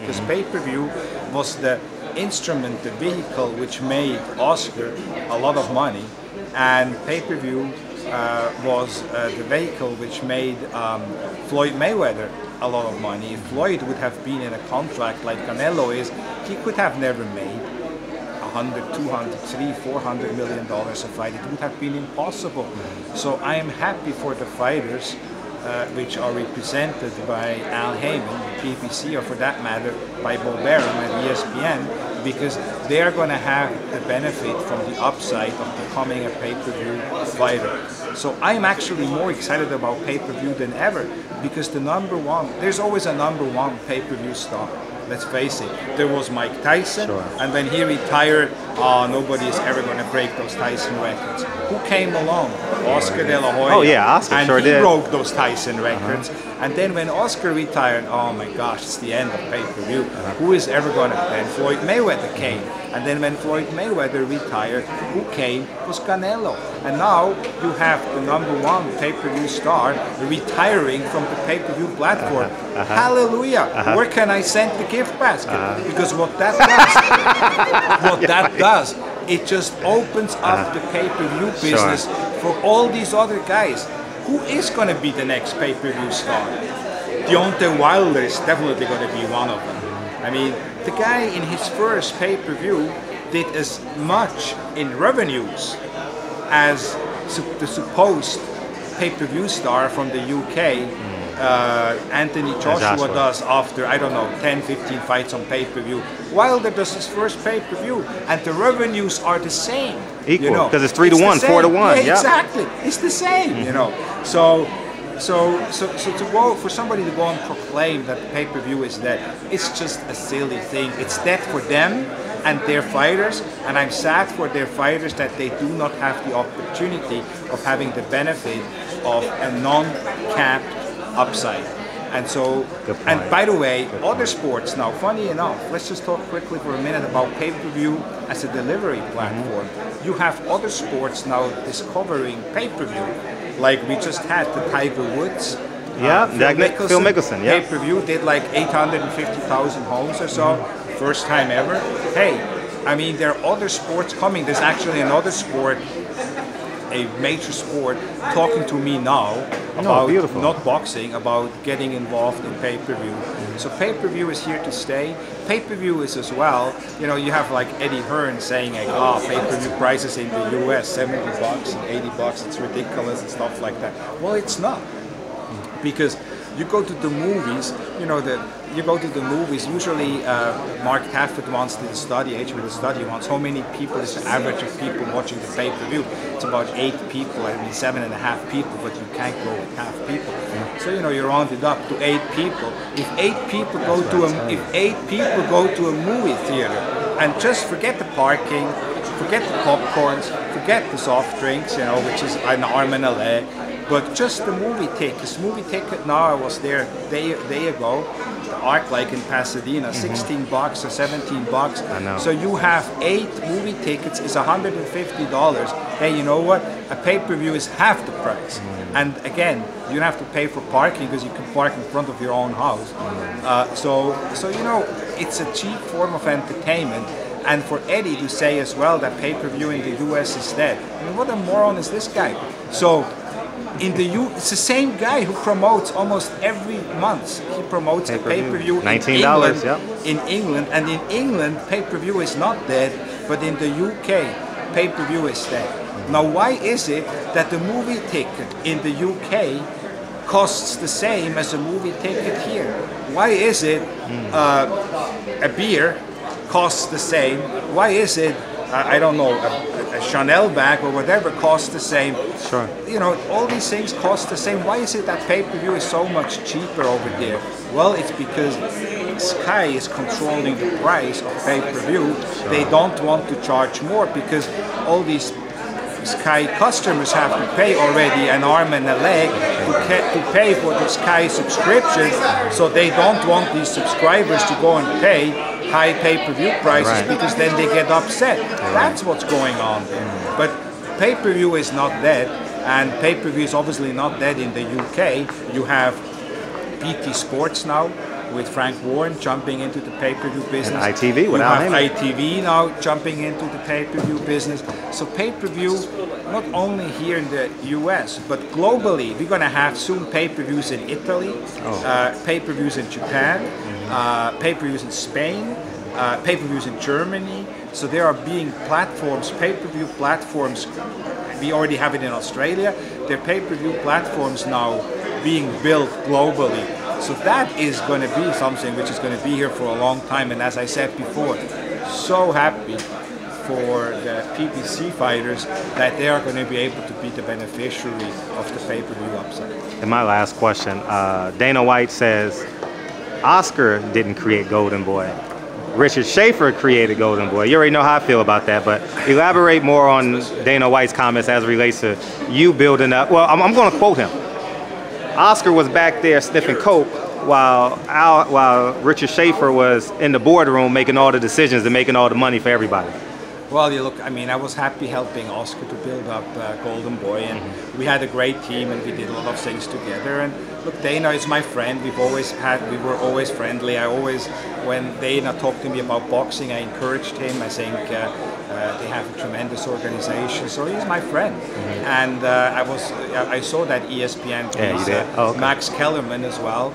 because pay-per-view was the instrument, the vehicle which made Oscar a lot of money, and pay-per-view was the vehicle which made Floyd Mayweather a lot of money. If Floyd would have been in a contract like Canelo is, he could have never made 100, 200, 300, 400 million dollars a fight. It would have been impossible. So I am happy for the fighters which are represented by Al Heyman, PBC, or for that matter by Bo Barum at ESPN, because they are going to have the benefit from the upside of becoming a pay-per-view fighter. So I'm actually more excited about pay-per-view than ever, because the number one, there's always a number one pay-per-view star. Let's face it. There was Mike Tyson, and when he retired, nobody is ever going to break those Tyson records. Who came along? Oscar De La Hoya. Oh yeah, Oscar and sure he did. broke those Tyson records. And then when Oscar retired, oh my gosh, it's the end of pay-per-view. Who is ever going to? Then Floyd Mayweather came. And then when Floyd Mayweather retired, who came was Canelo. And now you have the number one pay-per-view star retiring from the pay-per-view platform. Hallelujah! Where can I send the gift basket? Because what that does, it just opens up the pay-per-view business for all these other guys. Who is going to be the next pay-per-view star? Deontay Wilder is definitely going to be one of them. I mean, the guy in his first pay-per-view did as much in revenues as the supposed pay-per-view star from the UK, Anthony Joshua does after, I don't know, 10, 15 fights on pay-per-view. Wilder does his first pay-per-view, and the revenues are the same. Equal, because it's 3 to 1, 4 to 1. Yeah, exactly. It's the same, you know. So to go for somebody to go and proclaim that pay-per-view is dead, it's just a silly thing. It's dead for them and their fighters, and I'm sad for their fighters that they do not have the opportunity of having the benefit of a non-capped upside. And so, and by the way, other sports now, funny enough, let's just talk quickly for a minute about pay-per-view as a delivery platform. You have other sports now discovering pay-per-view, like we just had the Tiger Woods. Phil Mickelson, pay-per-view did like 850,000 homes or so, first time ever. Hey, I mean, there are other sports coming. There's actually another sport, a major sport, talking to me now about not boxing, about getting involved in pay-per-view. So pay-per-view is here to stay. Pay-per-view is as well, you know, you have like Eddie Hearn saying like, pay-per-view prices in the US, 70 bucks and 80 bucks, it's ridiculous and stuff like that. Well, it's not. Because you go to the movies, you know, usually Mark Taffet wants to study, HBO study wants how many people is the average of people watching the pay-per-view. It's about 8 people, I mean 7.5 people, but you can't go with half people. So, you know, you round it up to 8 people. If 8 people go to a movie theater and just forget the parking, forget the popcorns, forget the soft drinks, you know, which is an arm and a leg, but just the movie tickets. Movie ticket now, I was there a day ago, the ArcLight in Pasadena, 16 bucks or 17 bucks. I know. So you have 8 movie tickets, is $150. Hey, you know what? A pay-per-view is half the price. And again, you don't have to pay for parking because you can park in front of your own house. So you know, it's a cheap form of entertainment. And for Eddie to say as well that pay-per-view in the US is dead. I mean, what a moron is this guy? So it's the same guy who promotes almost every month. He promotes a pay-per-view $19, in England, and in England pay-per-view is not dead, but in the UK pay-per-view is dead. Now, why is it that the movie ticket in the UK costs the same as a movie ticket here? Why is it a beer costs the same? Why is it, I don't know, a Chanel bag or whatever costs the same? Sure. You know, all these things cost the same. Why is it that pay-per-view is so much cheaper over there? Well, it's because Sky is controlling the price of pay-per-view. Sure. They don't want to charge more because all these Sky customers have to pay already an arm and a leg to pay for the Sky subscription, so they don't want these subscribers to go and pay high pay-per-view prices because then they get upset. That's what's going on there. But pay-per-view is not dead, and pay-per-view is obviously not dead in the UK. You have BT Sports now, with Frank Warren jumping into the pay-per-view business. And ITV without him. ITV now jumping into the pay-per-view business. So pay-per-view, not only here in the US, but globally, we're going to have soon pay-per-views in Italy, pay-per-views in Japan, pay-per-views in Spain, pay-per-views in Germany. So there are being platforms, pay-per-view platforms. We already have it in Australia. There are pay-per-view platforms now being built globally. So that is going to be something which is going to be here for a long time. And as I said before, so happy for the PBC fighters that they are going to be able to be the beneficiary of the pay-per-view upside. And my last question, Dana White says Oscar didn't create Golden Boy. Richard Schaefer created Golden Boy. You already know how I feel about that, but elaborate more on Dana White's comments as it relates to you building up. Well, I'm going to quote him. Oscar was back there sniffing coke while Richard Schaefer was in the boardroom making all the decisions and making all the money for everybody. Well, you look, I mean, I was happy helping Oscar to build up Golden Boy, and we had a great team, and we did a lot of things together. And look, Dana is my friend. We were always friendly. I always, when Dana talked to me about boxing, I encouraged him. I think they have a tremendous organization, so he's my friend. And I saw that ESPN piece. Max Kellerman as well.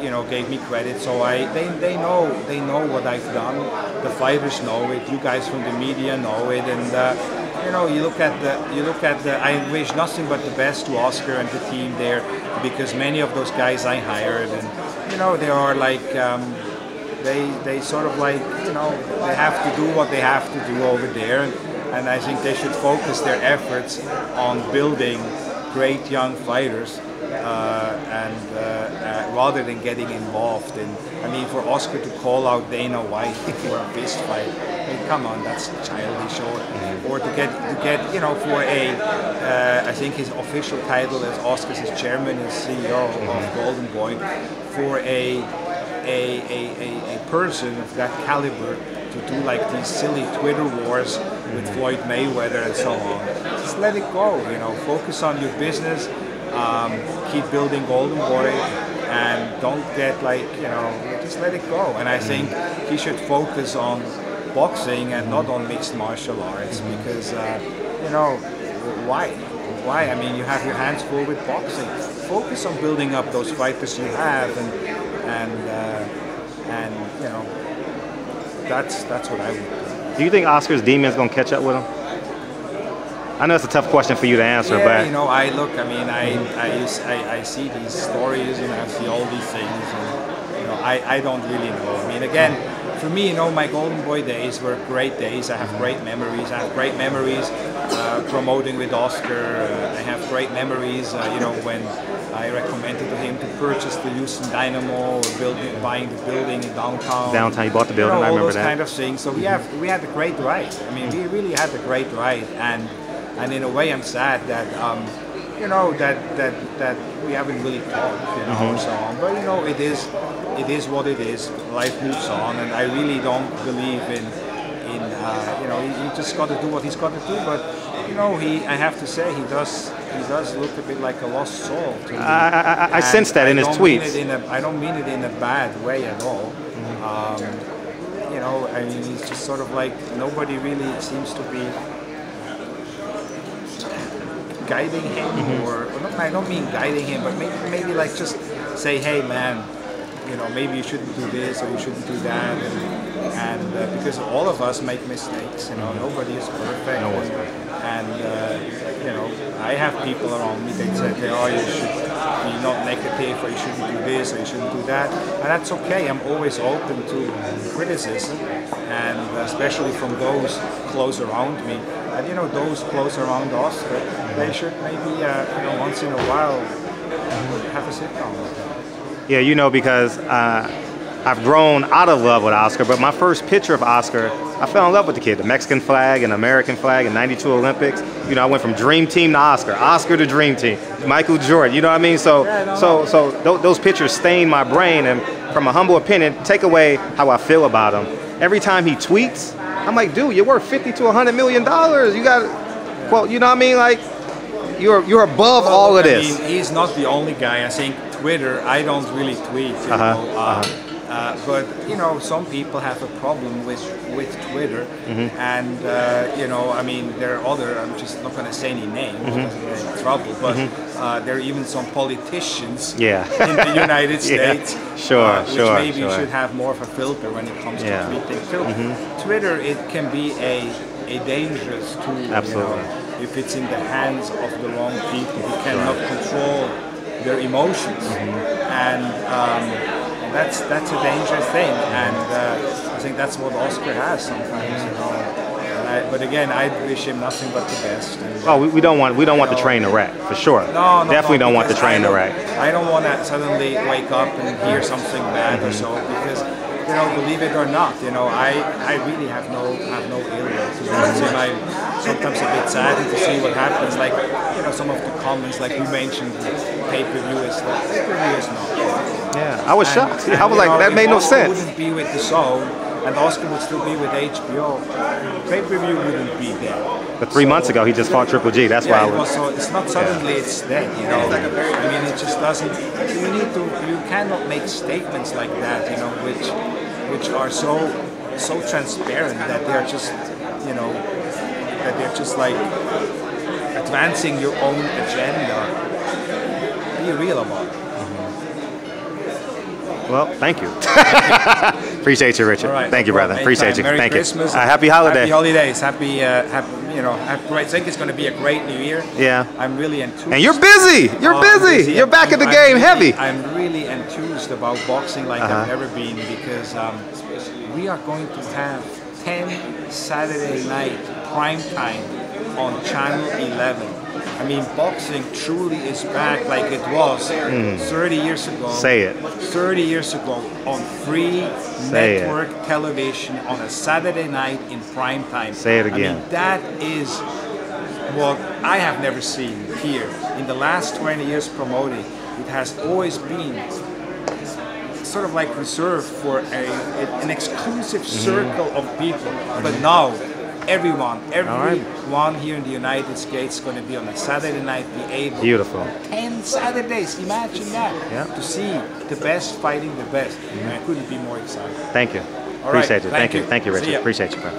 You know, gave me credit. So they know what I've done. The fighters know it. You guys from the media know it. And you know, you look at the. I wish nothing but the best to Oscar and the team there, because many of those guys I hired, and you know, they are like. They sort of like, you know, they have to do what they have to do over there, and I think they should focus their efforts on building great young fighters rather than getting involved in. I mean, for Oscar to call out Dana White for a fist fight, I mean, come on, that's childish. Or to get you know, for I think his official title as Oscar's his chairman and CEO of Golden Boy, for a person of that caliber to do like these silly Twitter wars with Floyd Mayweather and so on. Just let it go, you know, focus on your business, keep building Golden Boy, and don't get like, you know, just let it go. And I think he should focus on boxing and not on mixed martial arts, because, you know, why? I mean, you have your hands full with boxing. Focus on building up those fighters you have, and you know, that's what I would do. Do you think Oscar's demons gonna catch up with him? I know it's a tough question for you to answer, but you know, I mean, I see these stories and I see all these things, and you know, I don't really know. I mean, again, for me, you know, my Golden Boy days were great days. I have great memories. I have great memories promoting with Oscar. I have great memories, you know, when I recommended to him to purchase the Houston Dynamo, or buying the building in downtown. Downtown, you bought the building. You know, I remember all those that. kind of things. So we had a great ride. I mean, we really had a great ride, and in a way, I'm sad that you know, that we haven't really talked, you know, or so on. But you know, it is what it is. Life moves on, and I really don't believe in you know, he just got to do what he's got to do. But you know, I have to say, he does look a bit like a lost soul to me. I sense that in his tweets. I don't mean it in a bad way at all. You know, I mean, he's just sort of like, nobody really seems to be guiding him, or not, I don't mean guiding him, but maybe like just say, hey man, you know, maybe you shouldn't do this or you shouldn't do that, and because all of us make mistakes, you know, nobody is perfect, and you know, I have people around me that say, oh, you should be not negative, or you shouldn't do this or you shouldn't do that, and that's okay. I'm always open to criticism, and especially from those close around me. And you know, those close around Oscar, they should maybe, you know, once in a while have a sit down with them. Yeah, you know, because I've grown out of love with Oscar, but my first picture of Oscar, I fell in love with the kid. The Mexican flag and American flag in '92 Olympics. You know, I went from Dream Team to Oscar to Dream Team, Michael Jordan. You know what I mean? So those pictures stain my brain, and from a humble opinion, take away how I feel about him. Every time he tweets, I'm like, dude, you're worth $50 to $100 million. You got, quote, you know what I mean? Like, you're above all of this. I mean, he's not the only guy. I think Twitter, I don't really tweet, you know. But you know, some people have a problem with Twitter, and you know, I mean, there are other. I'm just not going to say any names because I get in trouble. But there are even some politicians in the United States, which maybe should have more of a filter when it comes to tweeting. So Twitter, it can be a dangerous tool. Absolutely. You know, if it's in the hands of the wrong people who cannot control their emotions, and that's a dangerous thing, and I think that's what Oscar has sometimes. You know? But again, I wish him nothing but the best. And, we don't want the train to wreck, for sure. No, definitely don't want the train to wreck. I don't want to suddenly wake up and hear something bad or so, because you know, believe it or not, you know, I really have no ill will towards him. I'm sometimes a bit saddened to see what happens. Like, you know, some of the comments, like you mentioned, pay-per-view is not. Yeah, I was shocked. I was like, that made no sense. Wouldn't be with the Zone, and Oscar would still be with HBO. Pay-per-view wouldn't be there. But 3 months ago, he just fought Triple G. That's why I was. So it's not suddenly it's dead. You know, I mean, it just doesn't. You cannot make statements like that. You know, which are so transparent that they're just, you know, that they're just like advancing your own agenda. Be real about it. Well, thank you. Appreciate you, Richard. Right, thank you, brother. Appreciate you. Merry thank Christmas. you. Happy holidays. Happy holidays. Happy, you know, I think it's going to be a great New Year. Yeah. I'm really enthused. And you're busy. You're busy. You're back in the game heavy. I'm really enthused about boxing like I've never been, because we are going to have 10 Saturday night prime time on Channel 11. I mean, boxing truly is back like it was 30 years ago. Say it. 30 years ago on free network television on a Saturday night in prime time. Say it again. I mean, that is what I have never seen here. In the last 20 years promoting, it has always been sort of like reserved for an exclusive circle of people. But now, everyone here in the United States is going to be on a Saturday night, be able. Beautiful. 10 Saturdays, imagine that. Yeah. To see the best fighting the best. And I couldn't be more excited. Thank you. All right. Appreciate it. Thank you. Thank you, See Richard. ya. Appreciate you, bro.